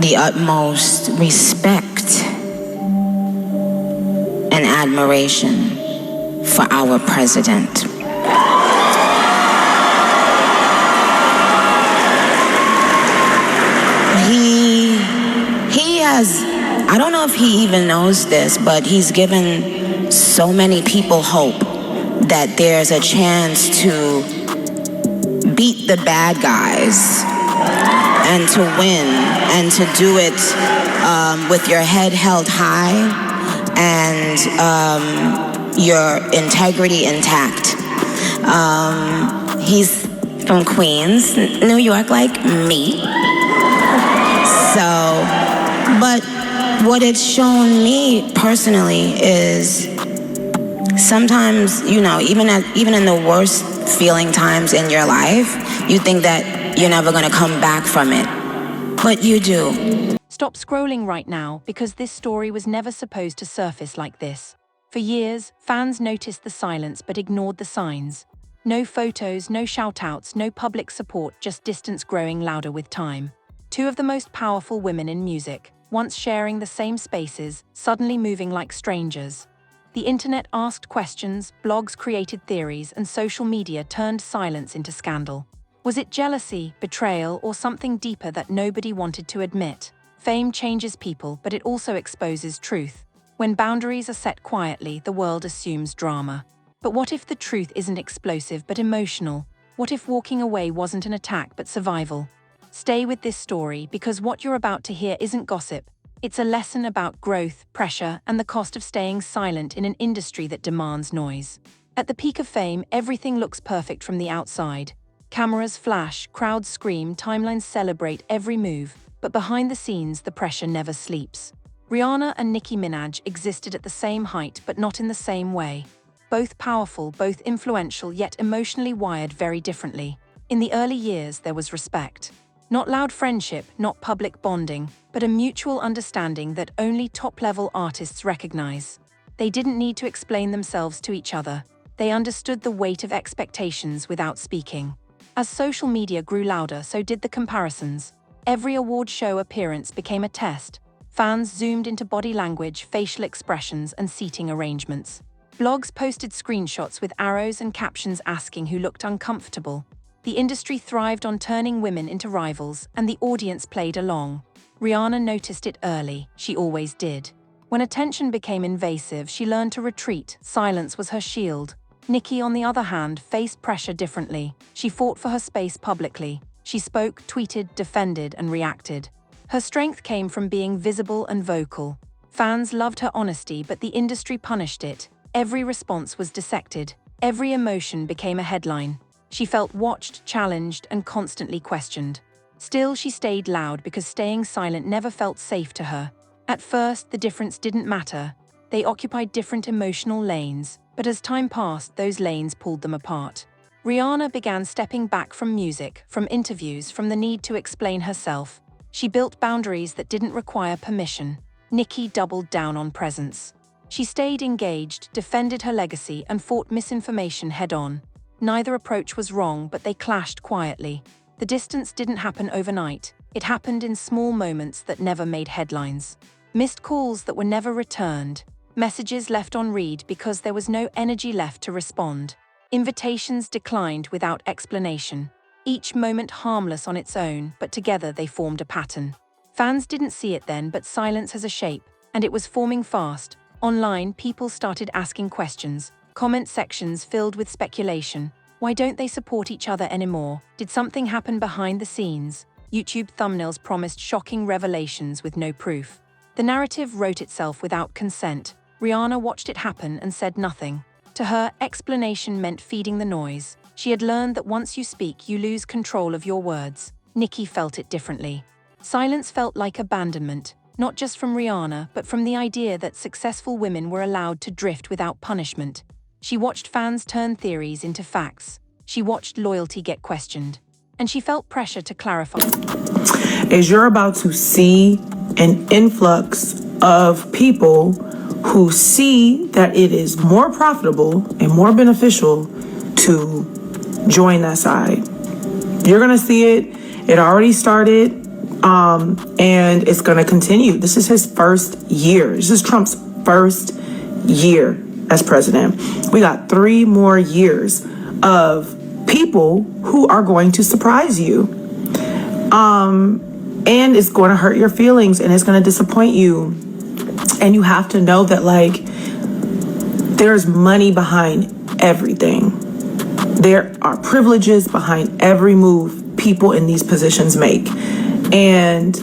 the utmost respect and admiration for our president. He has, I don't know if he even knows this, but he's given so many people hope that there's a chance to beat the bad guys and to win and to do it with your head held high and your integrity intact. He's from Queens, New York, like me. So, but what it's shown me personally is sometimes, you know, even in the worst feeling times in your life, you think that you're never going to come back from it, but you do. Stop scrolling right now, because this story was never supposed to surface like this. For years, fans noticed the silence but ignored the signs. No photos, no shout-outs, no public support, just distance growing louder with time. Two of the most powerful women in music, once sharing the same spaces, suddenly moving like strangers. The internet asked questions, blogs created theories, and social media turned silence into scandal. Was it jealousy, betrayal, or something deeper that nobody wanted to admit? Fame changes people, but it also exposes truth. When boundaries are set quietly, the world assumes drama. But what if the truth isn't explosive but emotional? What if walking away wasn't an attack but survival? Stay with this story, because what you're about to hear isn't gossip. It's a lesson about growth, pressure, and the cost of staying silent in an industry that demands noise. At the peak of fame, everything looks perfect from the outside. Cameras flash, crowds scream, timelines celebrate every move. But behind the scenes, the pressure never sleeps. Rihanna and Nicki Minaj existed at the same height, but not in the same way. Both powerful, both influential, yet emotionally wired very differently. In the early years, there was respect. Not loud friendship, not public bonding, but a mutual understanding that only top-level artists recognize. They didn't need to explain themselves to each other. They understood the weight of expectations without speaking. As social media grew louder, so did the comparisons. Every award show appearance became a test. Fans zoomed into body language, facial expressions, and seating arrangements. Blogs posted screenshots with arrows and captions asking who looked uncomfortable. The industry thrived on turning women into rivals, and the audience played along. Rihanna noticed it early. She always did. When attention became invasive, she learned to retreat. Silence was her shield. Nicki, on the other hand, faced pressure differently. She fought for her space publicly. She spoke, tweeted, defended, and reacted. Her strength came from being visible and vocal. Fans loved her honesty, but the industry punished it. Every response was dissected. Every emotion became a headline. She felt watched, challenged, and constantly questioned. Still, she stayed loud because staying silent never felt safe to her. At first, the difference didn't matter. They occupied different emotional lanes, but as time passed, those lanes pulled them apart. Rihanna began stepping back from music, from interviews, from the need to explain herself. She built boundaries that didn't require permission. Nicki doubled down on presence. She stayed engaged, defended her legacy, and fought misinformation head-on. Neither approach was wrong, but they clashed quietly. The distance didn't happen overnight. It happened in small moments that never made headlines. Missed calls that were never returned. Messages left on read because there was no energy left to respond. Invitations declined without explanation. Each moment harmless on its own, but together they formed a pattern. Fans didn't see it then, but silence has a shape, and it was forming fast. Online, people started asking questions. Comment sections filled with speculation. Why don't they support each other anymore? Did something happen behind the scenes? YouTube thumbnails promised shocking revelations with no proof. The narrative wrote itself without consent. Rihanna watched it happen and said nothing. To her, explanation meant feeding the noise. She had learned that once you speak, you lose control of your words. Nicki felt it differently. Silence felt like abandonment, not just from Rihanna, but from the idea that successful women were allowed to drift without punishment. She watched fans turn theories into facts. She watched loyalty get questioned. And she felt pressure to clarify. Is you're about to see an influx of people who see that it is more profitable and more beneficial to join that side. You're going to see it. It already started. And it's going to continue. This is his first year. This is Trump's first year as president. We got 3 more years of people who are going to surprise you. And it's going to hurt your feelings and it's going to disappoint you. And you have to know that, like, there's money behind everything. There are privileges behind every move people in these positions make. And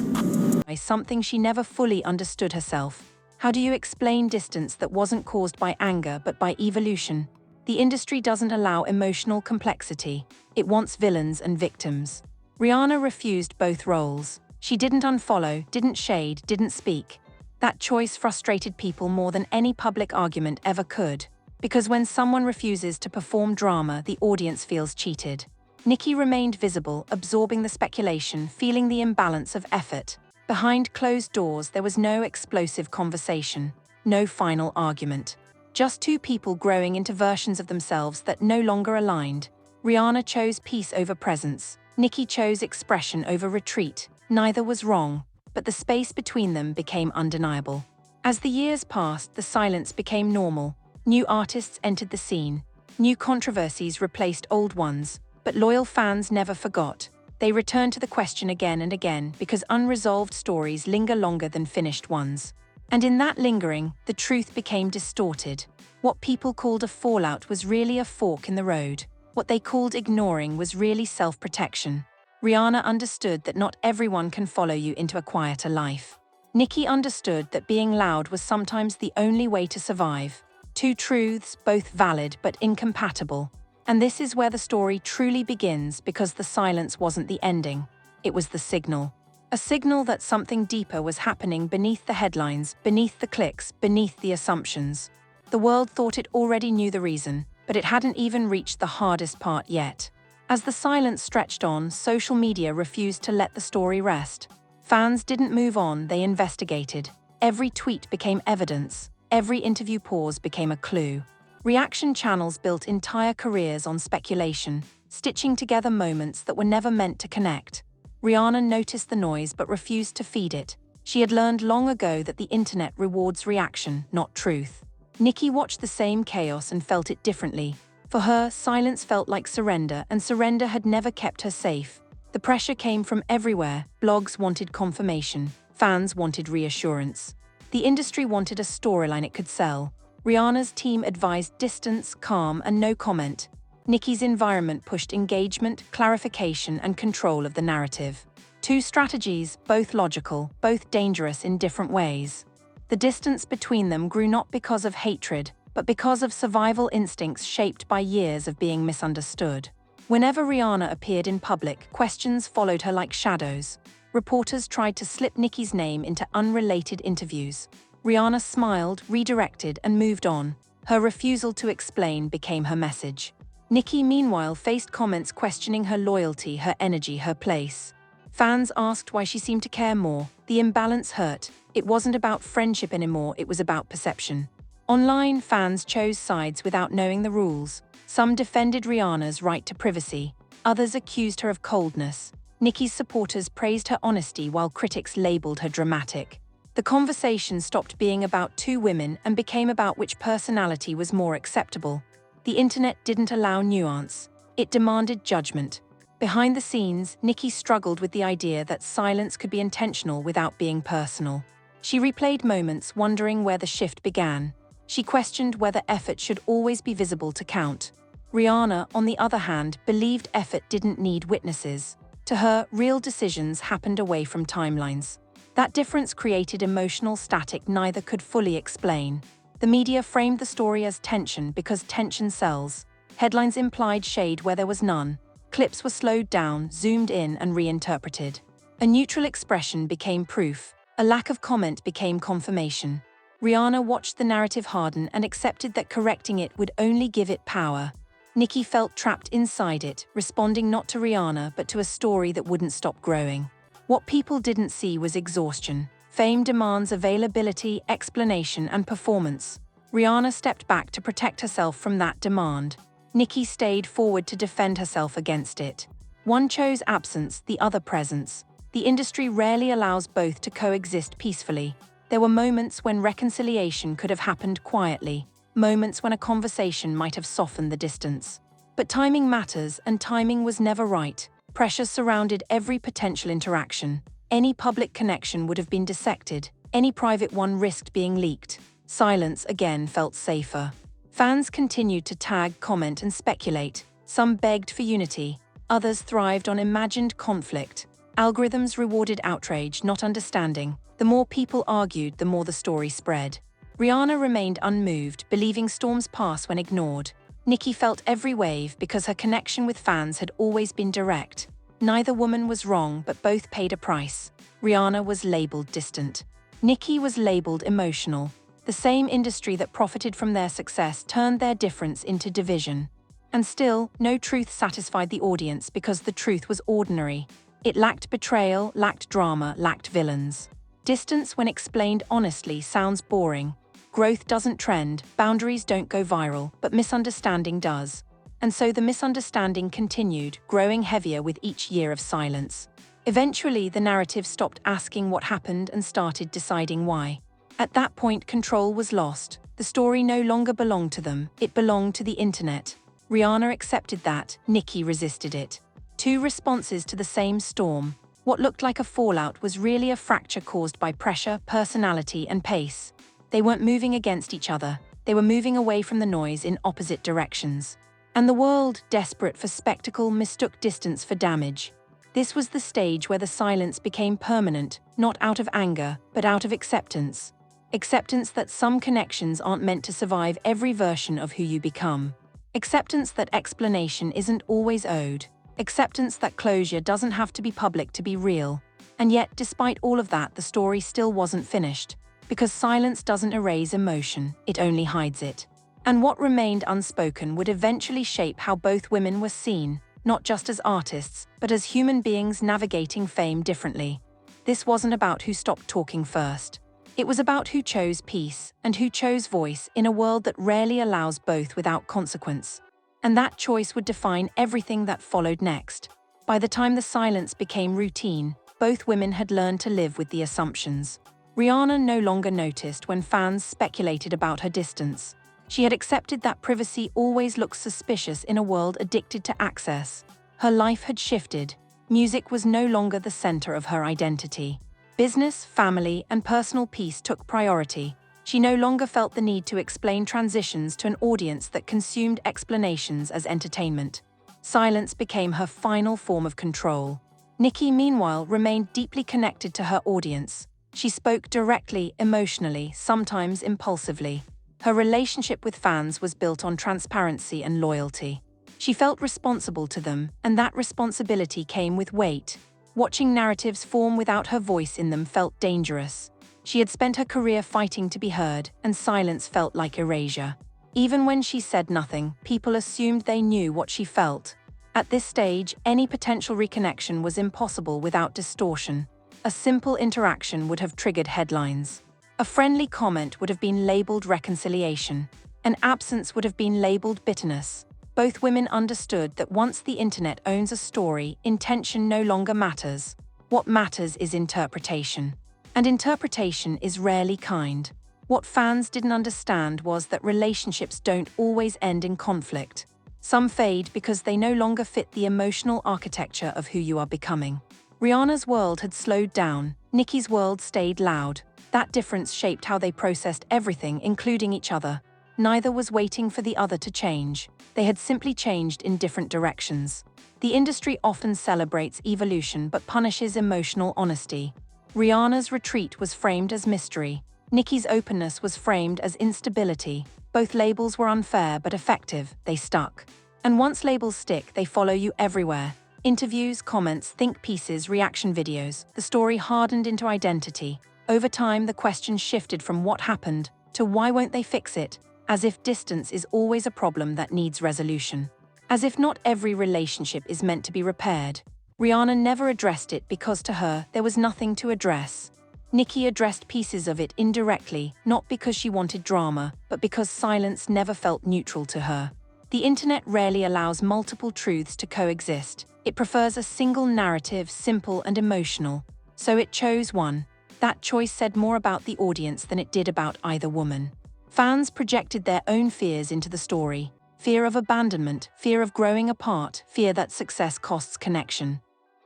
something she never fully understood herself. How do you explain distance that wasn't caused by anger but by evolution? The industry doesn't allow emotional complexity. It wants villains and victims. Rihanna refused both roles. She didn't unfollow, didn't shade, didn't speak. That choice frustrated people more than any public argument ever could. Because when someone refuses to perform drama, the audience feels cheated. Nicki remained visible, absorbing the speculation, feeling the imbalance of effort. Behind closed doors, there was no explosive conversation, no final argument. Just 2 people growing into versions of themselves that no longer aligned. Rihanna chose peace over presence. Nicki chose expression over retreat. Neither was wrong, but the space between them became undeniable. As the years passed, the silence became normal. New artists entered the scene. New controversies replaced old ones. But loyal fans never forgot. They returned to the question again and again because unresolved stories linger longer than finished ones. And in that lingering, the truth became distorted. What people called a fallout was really a fork in the road. What they called ignoring was really self-protection. Rihanna understood that not everyone can follow you into a quieter life. Nicki understood that being loud was sometimes the only way to survive. 2 truths, both valid but incompatible. And this is where the story truly begins, because the silence wasn't the ending. It was the signal. A signal that something deeper was happening beneath the headlines, beneath the clicks, beneath the assumptions. The world thought it already knew the reason, but it hadn't even reached the hardest part yet. As the silence stretched on, social media refused to let the story rest. Fans didn't move on, they investigated. Every tweet became evidence. Every interview pause became a clue. Reaction channels built entire careers on speculation, stitching together moments that were never meant to connect. Rihanna noticed the noise but refused to feed it. She had learned long ago that the internet rewards reaction, not truth. Nicki watched the same chaos and felt it differently. For her, silence felt like surrender, and surrender had never kept her safe. The pressure came from everywhere. Blogs wanted confirmation. Fans wanted reassurance. The industry wanted a storyline it could sell. Rihanna's team advised distance, calm, and no comment. Nicki's environment pushed engagement, clarification, and control of the narrative. 2 strategies, both logical, both dangerous in different ways. The distance between them grew not because of hatred, but because of survival instincts shaped by years of being misunderstood. Whenever Rihanna appeared in public, questions followed her like shadows. Reporters tried to slip Nicki's name into unrelated interviews. Rihanna smiled, redirected, and moved on. Her refusal to explain became her message. Nicki, meanwhile, faced comments questioning her loyalty, her energy, her place. Fans asked why she seemed to care more. The imbalance hurt. It wasn't about friendship anymore, it was about perception. Online, fans chose sides without knowing the rules. Some defended Rihanna's right to privacy. Others accused her of coldness. Nicki's supporters praised her honesty while critics labeled her dramatic. The conversation stopped being about 2 women and became about which personality was more acceptable. The internet didn't allow nuance. It demanded judgment. Behind the scenes, Nicki struggled with the idea that silence could be intentional without being personal. She replayed moments, wondering where the shift began. She questioned whether effort should always be visible to count. Rihanna, on the other hand, believed effort didn't need witnesses. To her, real decisions happened away from timelines. That difference created emotional static neither could fully explain. The media framed the story as tension because tension sells. Headlines implied shade where there was none. Clips were slowed down, zoomed in, and reinterpreted. A neutral expression became proof. A lack of comment became confirmation. Rihanna watched the narrative harden and accepted that correcting it would only give it power. Nicki felt trapped inside it, responding not to Rihanna but to a story that wouldn't stop growing. What people didn't see was exhaustion. Fame demands availability, explanation, and performance. Rihanna stepped back to protect herself from that demand. Nicki stayed forward to defend herself against it. One chose absence, the other presence. The industry rarely allows both to coexist peacefully. There were moments when reconciliation could have happened quietly, moments when a conversation might have softened the distance. But timing matters, and timing was never right. Pressure surrounded every potential interaction. Any public connection would have been dissected, any private one risked being leaked. Silence again felt safer. Fans continued to tag, comment, and speculate. Some begged for unity, others thrived on imagined conflict. Algorithms rewarded outrage, not understanding. The more people argued, the more the story spread. Rihanna remained unmoved, believing storms pass when ignored. Nicki felt every wave because her connection with fans had always been direct. Neither woman was wrong, but both paid a price. Rihanna was labeled distant. Nicki was labeled emotional. The same industry that profited from their success turned their difference into division. And still, no truth satisfied the audience because the truth was ordinary. It lacked betrayal, lacked drama, lacked villains. Distance, when explained honestly, sounds boring. Growth doesn't trend, boundaries don't go viral, but misunderstanding does. And so the misunderstanding continued, growing heavier with each year of silence. Eventually, the narrative stopped asking what happened and started deciding why. At that point, control was lost. The story no longer belonged to them, it belonged to the internet. Rihanna accepted that, Nicki resisted it. Two responses to the same storm. What looked like a fallout was really a fracture caused by pressure, personality, and pace. They weren't moving against each other, they were moving away from the noise in opposite directions. And the world, desperate for spectacle, mistook distance for damage. This was the stage where the silence became permanent, not out of anger, but out of acceptance. Acceptance that some connections aren't meant to survive every version of who you become. Acceptance that explanation isn't always owed. Acceptance that closure doesn't have to be public to be real. And yet, despite all of that, the story still wasn't finished. Because silence doesn't erase emotion, it only hides it. And what remained unspoken would eventually shape how both women were seen, not just as artists, but as human beings navigating fame differently. This wasn't about who stopped talking first. It was about who chose peace and who chose voice in a world that rarely allows both without consequence. And that choice would define everything that followed next. By the time the silence became routine, both women had learned to live with the assumptions. Rihanna no longer noticed when fans speculated about her distance. She had accepted that privacy always looks suspicious in a world addicted to access. Her life had shifted. Music was no longer the center of her identity. Business, family, and personal peace took priority. She no longer felt the need to explain transitions to an audience that consumed explanations as entertainment. Silence became her final form of control. Nicki, meanwhile, remained deeply connected to her audience. She spoke directly, emotionally, sometimes impulsively. Her relationship with fans was built on transparency and loyalty. She felt responsible to them, and that responsibility came with weight. Watching narratives form without her voice in them felt dangerous. She had spent her career fighting to be heard, and silence felt like erasure. Even when she said nothing, people assumed they knew what she felt. At this stage, any potential reconnection was impossible without distortion. A simple interaction would have triggered headlines. A friendly comment would have been labeled reconciliation. An absence would have been labeled bitterness. Both women understood that once the internet owns a story, intention no longer matters. What matters is interpretation. And interpretation is rarely kind. What fans didn't understand was that relationships don't always end in conflict. Some fade because they no longer fit the emotional architecture of who you are becoming. Rihanna's world had slowed down, Nicki's world stayed loud. That difference shaped how they processed everything, including each other. Neither was waiting for the other to change. They had simply changed in different directions. The industry often celebrates evolution but punishes emotional honesty. Rihanna's retreat was framed as mystery. Nicki's openness was framed as instability. Both labels were unfair but effective. They stuck. And once labels stick, they follow you everywhere. Interviews, comments, think pieces, reaction videos. The story hardened into identity. Over time, the question shifted from what happened to why won't they fix it, as if distance is always a problem that needs resolution. As if not every relationship is meant to be repaired. Rihanna never addressed it because to her, there was nothing to address. Nicki addressed pieces of it indirectly, not because she wanted drama, but because silence never felt neutral to her. The internet rarely allows multiple truths to coexist. It prefers a single narrative, simple and emotional. So it chose one. That choice said more about the audience than it did about either woman. Fans projected their own fears into the story. Fear of abandonment, fear of growing apart, fear that success costs connection.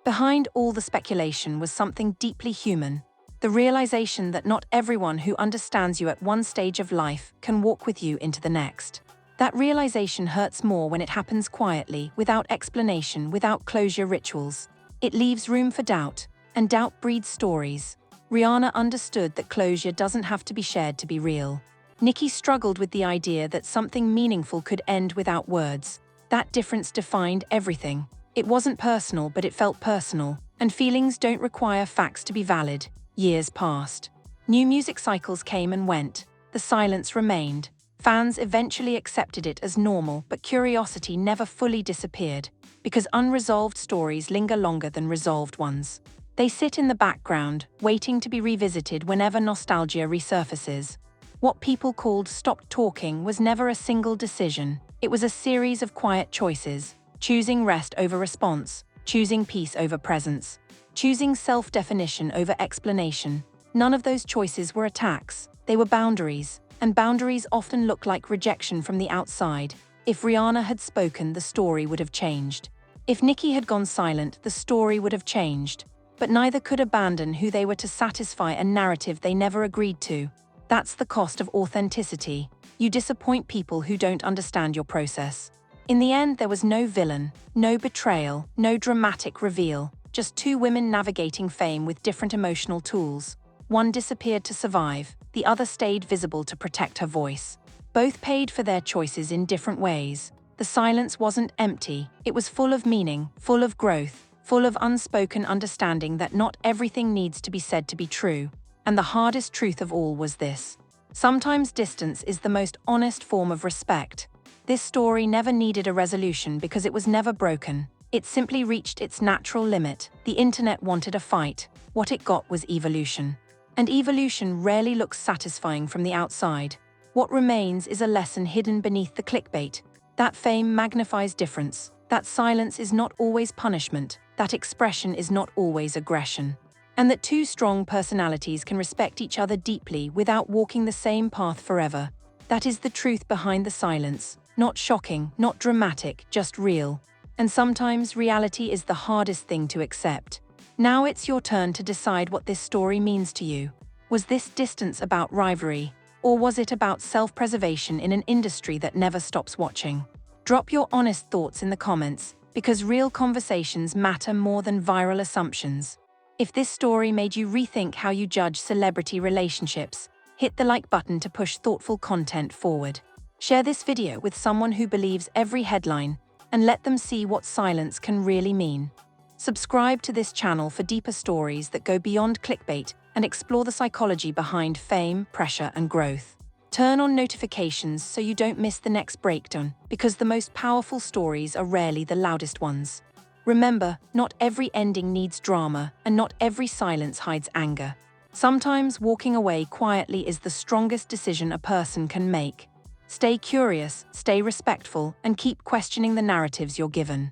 Behind all the speculation was something deeply human. The realization that not everyone who understands you at one stage of life can walk with you into the next. That realization hurts more when it happens quietly, without explanation, without closure rituals. It leaves room for doubt, and doubt breeds stories. Rihanna understood that closure doesn't have to be shared to be real. Nicki struggled with the idea that something meaningful could end without words. That difference defined everything. It wasn't personal, but it felt personal, and feelings don't require facts to be valid. Years passed. New music cycles came and went. The silence remained. Fans eventually accepted it as normal, but curiosity never fully disappeared, because unresolved stories linger longer than resolved ones. They sit in the background, waiting to be revisited whenever nostalgia resurfaces. What people called "stop talking" was never a single decision. It was a series of quiet choices, choosing rest over response, choosing peace over presence, choosing self-definition over explanation. None of those choices were attacks, they were boundaries, and boundaries often look like rejection from the outside. If Rihanna had spoken, the story would have changed. If Nicki had gone silent, the story would have changed. But neither could abandon who they were to satisfy a narrative they never agreed to. That's the cost of authenticity. You disappoint people who don't understand your process. In the end, there was no villain, no betrayal, no dramatic reveal, just two women navigating fame with different emotional tools. One disappeared to survive, the other stayed visible to protect her voice. Both paid for their choices in different ways. The silence wasn't empty, it was full of meaning, full of growth, full of unspoken understanding that not everything needs to be said to be true. And the hardest truth of all was this: sometimes distance is the most honest form of respect. This story never needed a resolution because it was never broken. It simply reached its natural limit. The internet wanted a fight. What it got was evolution. And evolution rarely looks satisfying from the outside. What remains is a lesson hidden beneath the clickbait. That fame magnifies difference. That silence is not always punishment. That expression is not always aggression. And that two strong personalities can respect each other deeply without walking the same path forever. That is the truth behind the silence. Not shocking, not dramatic, just real. And sometimes reality is the hardest thing to accept. Now it's your turn to decide what this story means to you. Was this distance about rivalry, or was it about self-preservation in an industry that never stops watching? Drop your honest thoughts in the comments, because real conversations matter more than viral assumptions. If this story made you rethink how you judge celebrity relationships, hit the like button to push thoughtful content forward. Share this video with someone who believes every headline, and let them see what silence can really mean. Subscribe to this channel for deeper stories that go beyond clickbait and explore the psychology behind fame, pressure, and growth. Turn on notifications so you don't miss the next breakdown, because the most powerful stories are rarely the loudest ones. Remember, not every ending needs drama, and not every silence hides anger. Sometimes walking away quietly is the strongest decision a person can make. Stay curious, stay respectful, and keep questioning the narratives you're given.